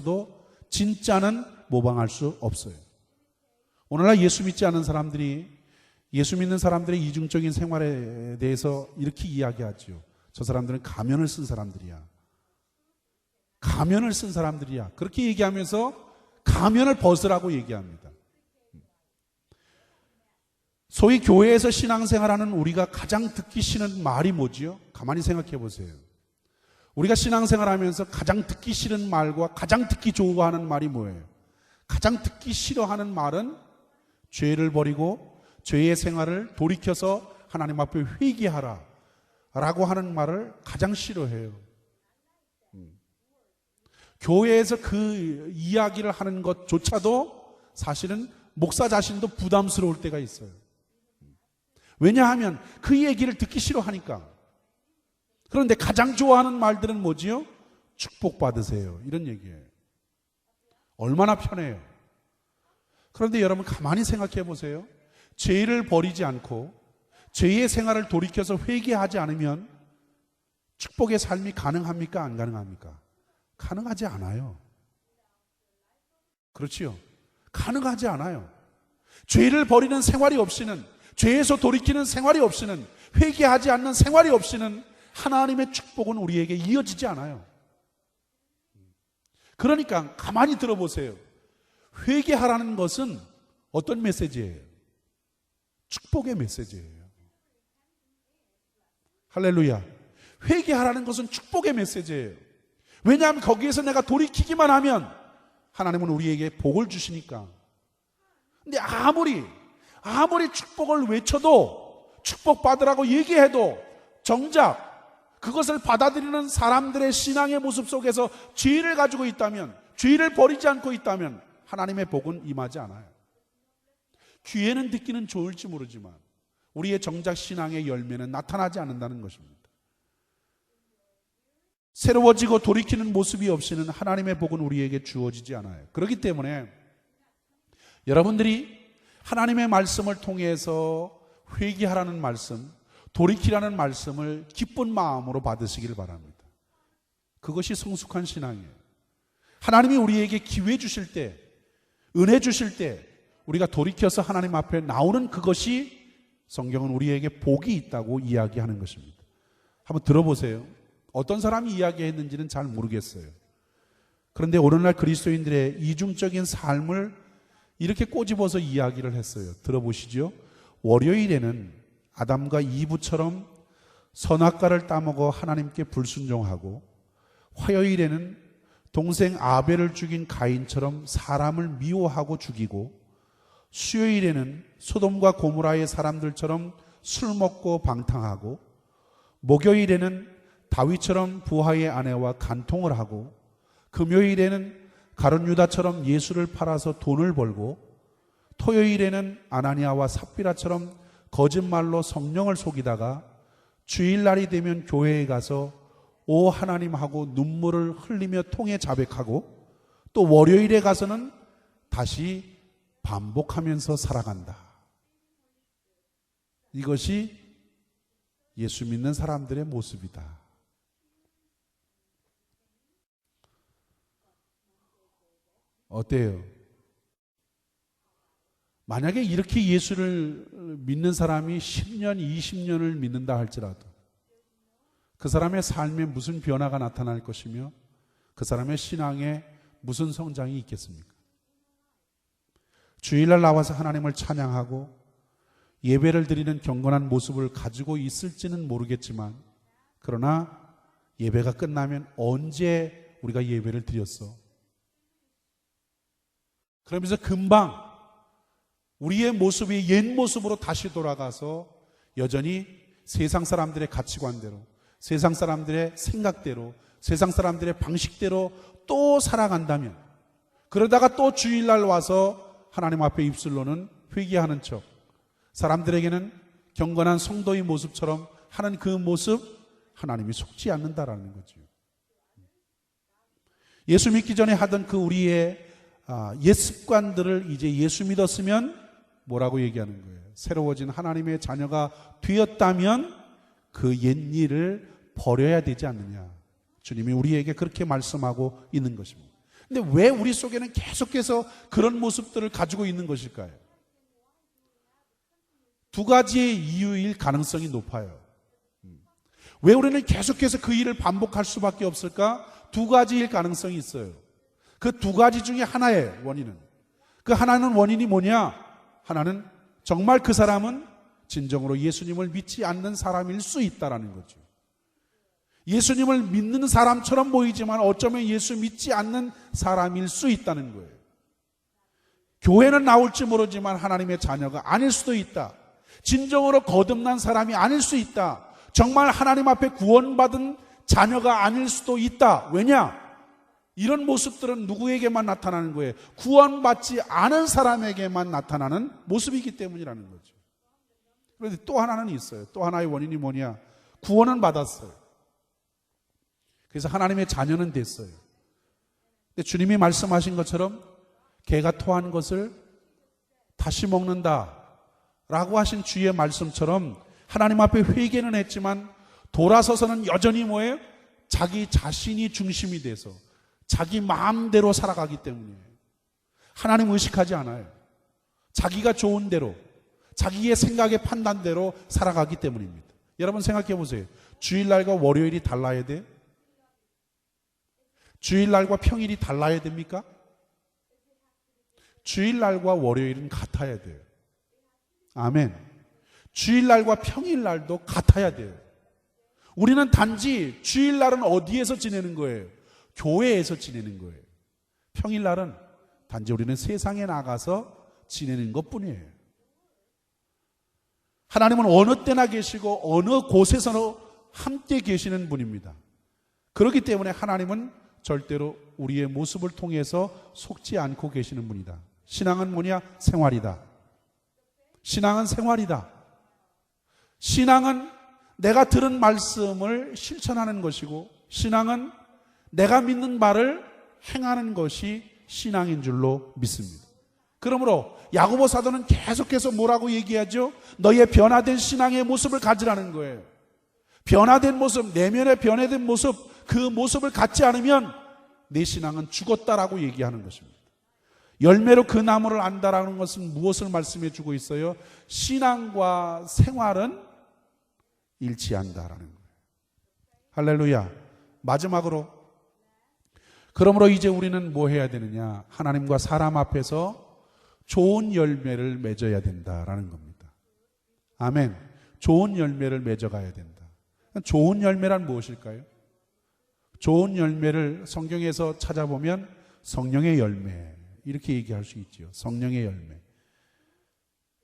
도 진짜는 모방할 수 없어요. 오늘날 예수 믿지 않는 사람들이 예수 믿는 사람들의 이중적인 생활에 대해서 이렇게 이야기하죠. 저 사람들은 가면을 쓴 사람들이야. 가면을 쓴 사람들이야. 그렇게 얘기하면서 가면을 벗으라고 얘기합니다. 소위 교회에서 신앙생활하는 우리가 가장 듣기 싫은 말이 뭐지요? 가만히 생각해 보세요. 우리가 신앙생활하면서 가장 듣기 싫은 말과 가장 듣기 좋아하는 말이 뭐예요? 가장 듣기 싫어하는 말은 죄를 버리고 죄의 생활을 돌이켜서 하나님 앞에 회개하라 라고 하는 말을 가장 싫어해요. 교회에서 그 이야기를 하는 것조차도 사실은 목사 자신도 부담스러울 때가 있어요. 왜냐하면 그 얘기를 듣기 싫어하니까. 그런데 가장 좋아하는 말들은 뭐지요? 축복받으세요. 이런 얘기예요. 얼마나 편해요. 그런데 여러분 가만히 생각해 보세요. 죄를 버리지 않고 죄의 생활을 돌이켜서 회개하지 않으면 축복의 삶이 가능합니까? 안 가능합니까? 가능하지 않아요. 그렇지요? 가능하지 않아요. 죄를 버리는 생활이 없이는, 죄에서 돌이키는 생활이 없이는, 회개하지 않는 생활이 없이는 하나님의 축복은 우리에게 이어지지 않아요. 그러니까 가만히 들어보세요. 회개하라는 것은 어떤 메시지예요? 축복의 메시지예요. 할렐루야. 회개하라는 것은 축복의 메시지예요. 왜냐하면 거기에서 내가 돌이키기만 하면 하나님은 우리에게 복을 주시니까. 근데 아무리 축복을 외쳐도, 축복받으라고 얘기해도 정작 그것을 받아들이는 사람들의 신앙의 모습 속에서 죄를 가지고 있다면, 죄를 버리지 않고 있다면 하나님의 복은 임하지 않아요. 귀에는 듣기는 좋을지 모르지만 우리의 정작 신앙의 열매는 나타나지 않는다는 것입니다. 새로워지고 돌이키는 모습이 없이는 하나님의 복은 우리에게 주어지지 않아요. 그렇기 때문에 여러분들이 하나님의 말씀을 통해서 회개하라는 말씀, 돌이키라는 말씀을 기쁜 마음으로 받으시기를 바랍니다. 그것이 성숙한 신앙이에요. 하나님이 우리에게 기회 주실 때, 은혜 주실 때 우리가 돌이켜서 하나님 앞에 나오는 그것이 성경은 우리에게 복이 있다고 이야기하는 것입니다. 한번 들어보세요. 어떤 사람이 이야기했는지는 잘 모르겠어요. 그런데 오늘날 그리스도인들의 이중적인 삶을 이렇게 꼬집어서 이야기를 했어요. 들어보시죠. 월요일에는 아담과 이브처럼 선악과를 따먹어 하나님께 불순종하고, 화요일에는 동생 아벨을 죽인 가인처럼 사람을 미워하고 죽이고, 수요일에는 소돔과 고모라의 사람들처럼 술 먹고 방탕하고, 목요일에는 다윗처럼 부하의 아내와 간통을 하고, 금요일에는 가룟 유다처럼 예수를 팔아서 돈을 벌고, 토요일에는 아나니아와 삽비라처럼 거짓말로 성령을 속이다가 주일날이 되면 교회에 가서 오 하나님 하고 눈물을 흘리며 통에 자백하고, 또 월요일에 가서는 다시 반복하면서 살아간다. 이것이 예수 믿는 사람들의 모습이다. 어때요? 만약에 이렇게 예수를 믿는 사람이 10년, 20년을 믿는다 할지라도 그 사람의 삶에 무슨 변화가 나타날 것이며 그 사람의 신앙에 무슨 성장이 있겠습니까? 주일날 나와서 하나님을 찬양하고 예배를 드리는 경건한 모습을 가지고 있을지는 모르겠지만, 그러나 예배가 끝나면 언제 우리가 예배를 드렸어? 그러면서 금방 우리의 모습이 옛 모습으로 다시 돌아가서 여전히 세상 사람들의 가치관대로, 세상 사람들의 생각대로, 세상 사람들의 방식대로 또 살아간다면, 그러다가 또 주일날 와서 하나님 앞에 입술로는 회개하는 척, 사람들에게는 경건한 성도의 모습처럼 하는 그 모습, 하나님이 속지 않는다라는 거죠. 예수 믿기 전에 하던 그 우리의 옛 습관들을 이제 예수 믿었으면 뭐라고 얘기하는 거예요? 새로워진 하나님의 자녀가 되었다면 그 옛 일을 버려야 되지 않느냐. 주님이 우리에게 그렇게 말씀하고 있는 것입니다. 근데 왜 우리 속에는 계속해서 그런 모습들을 가지고 있는 것일까요? 두 가지의 이유일 가능성이 높아요. 왜 우리는 계속해서 그 일을 반복할 수밖에 없을까? 두 가지일 가능성이 있어요. 그 두 가지 중에 하나의 원인은, 그 하나는 원인이 뭐냐? 하나는 정말 그 사람은 진정으로 예수님을 믿지 않는 사람일 수 있다라는 거죠. 예수님을 믿는 사람처럼 보이지만 어쩌면 예수 믿지 않는 사람일 수 있다는 거예요. 교회는 나올지 모르지만 하나님의 자녀가 아닐 수도 있다. 진정으로 거듭난 사람이 아닐 수 있다. 정말 하나님 앞에 구원받은 자녀가 아닐 수도 있다. 왜냐? 이런 모습들은 누구에게만 나타나는 거예요? 구원받지 않은 사람에게만 나타나는 모습이기 때문이라는 거죠. 그런데 또 하나는 있어요. 또 하나의 원인이 뭐냐? 구원은 받았어요. 그래서 하나님의 자녀는 됐어요. 근데 주님이 말씀하신 것처럼 개가 토한 것을 다시 먹는다 라고 하신 주의 말씀처럼 하나님 앞에 회개는 했지만 돌아서서는 여전히 뭐예요? 자기 자신이 중심이 돼서 자기 마음대로 살아가기 때문이에요. 하나님 의식하지 않아요. 자기가 좋은 대로, 자기의 생각의 판단대로 살아가기 때문입니다. 여러분 생각해 보세요. 주일날과 월요일이 달라야 돼요? 주일날과 평일이 달라야 됩니까? 주일날과 월요일은 같아야 돼요. 아멘. 주일날과 평일날도 같아야 돼요. 우리는 단지 주일날은 어디에서 지내는 거예요? 교회에서 지내는 거예요. 평일날은 단지 우리는 세상에 나가서 지내는 것뿐이에요. 하나님은 어느 때나 계시고 어느 곳에서나 함께 계시는 분입니다. 그렇기 때문에 하나님은 절대로 우리의 모습을 통해서 속지 않고 계시는 분이다. 신앙은 뭐냐? 생활이다. 신앙은 생활이다. 신앙은 내가 들은 말씀을 실천하는 것이고, 신앙은 내가 믿는 바를 행하는 것이 신앙인 줄로 믿습니다. 그러므로 야고보 사도는 계속해서 뭐라고 얘기하죠? 너희의 변화된 신앙의 모습을 가지라는 거예요. 변화된 모습, 내면의 변화된 모습, 그 모습을 갖지 않으면 내 신앙은 죽었다라고 얘기하는 것입니다. 열매로 그 나무를 안다라는 것은 무엇을 말씀해 주고 있어요? 신앙과 생활은 일치한다라는 거예요. 할렐루야. 마지막으로, 그러므로 이제 우리는 뭐 해야 되느냐? 하나님과 사람 앞에서 좋은 열매를 맺어야 된다라는 겁니다. 아멘. 좋은 열매를 맺어가야 된다. 좋은 열매란 무엇일까요? 좋은 열매를 성경에서 찾아보면 성령의 열매, 이렇게 얘기할 수 있죠. 성령의 열매.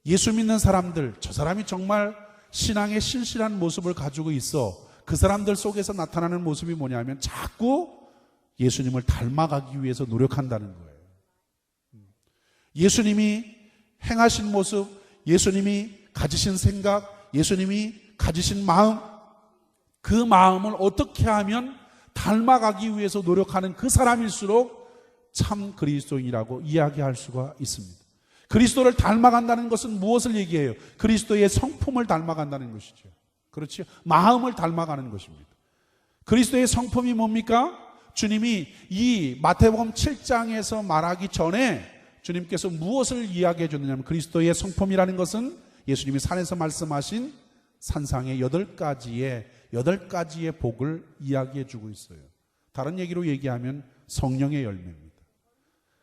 예수 믿는 사람들, 저 사람이 정말 신앙의 신실한 모습을 가지고 있어. 그 사람들 속에서 나타나는 모습이 뭐냐면 자꾸 예수님을 닮아가기 위해서 노력한다는 거예요. 예수님이 행하신 모습, 예수님이 가지신 생각, 예수님이 가지신 마음, 그 마음을 어떻게 하면 닮아가기 위해서 노력하는 그 사람일수록 참 그리스도인이라고 이야기할 수가 있습니다. 그리스도를 닮아간다는 것은 무엇을 얘기해요? 그리스도의 성품을 닮아간다는 것이죠. 그렇죠? 마음을 닮아가는 것입니다. 그리스도의 성품이 뭡니까? 주님이 이 마태복음 7장에서 말하기 전에 주님께서 무엇을 이야기해 줬느냐면 그리스도의 성품이라는 것은 예수님이 산에서 말씀하신 산상의 8가지의 복을 이야기해 주고 있어요. 다른 얘기로 얘기하면 성령의 열매입니다.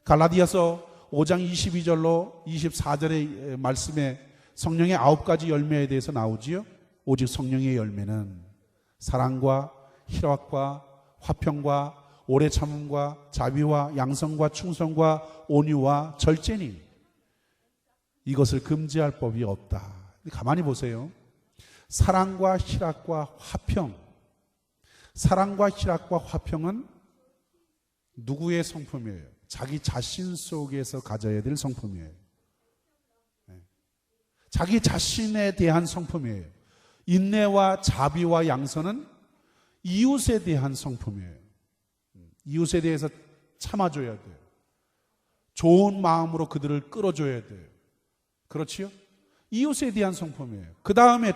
갈라디아서 5장 22절로 24절의 말씀에 성령의 9가지 열매에 대해서 나오지요. 오직 성령의 열매는 사랑과 희락과 화평과 오래 참음과 자비와 양성과 충성과 온유와 절제니 이것을 금지할 법이 없다. 가만히 보세요. 사랑과 희락과 화평, 사랑과 희락과 화평은 누구의 성품이에요? 자기 자신 속에서 가져야 될 성품이에요. 자기 자신에 대한 성품이에요. 인내와 자비와 양선은 이웃에 대한 성품이에요. 이웃에 대해서 참아줘야 돼요. 좋은 마음으로 그들을 끌어줘야 돼요. 그렇지요? 이웃에 대한 성품이에요. 그 다음에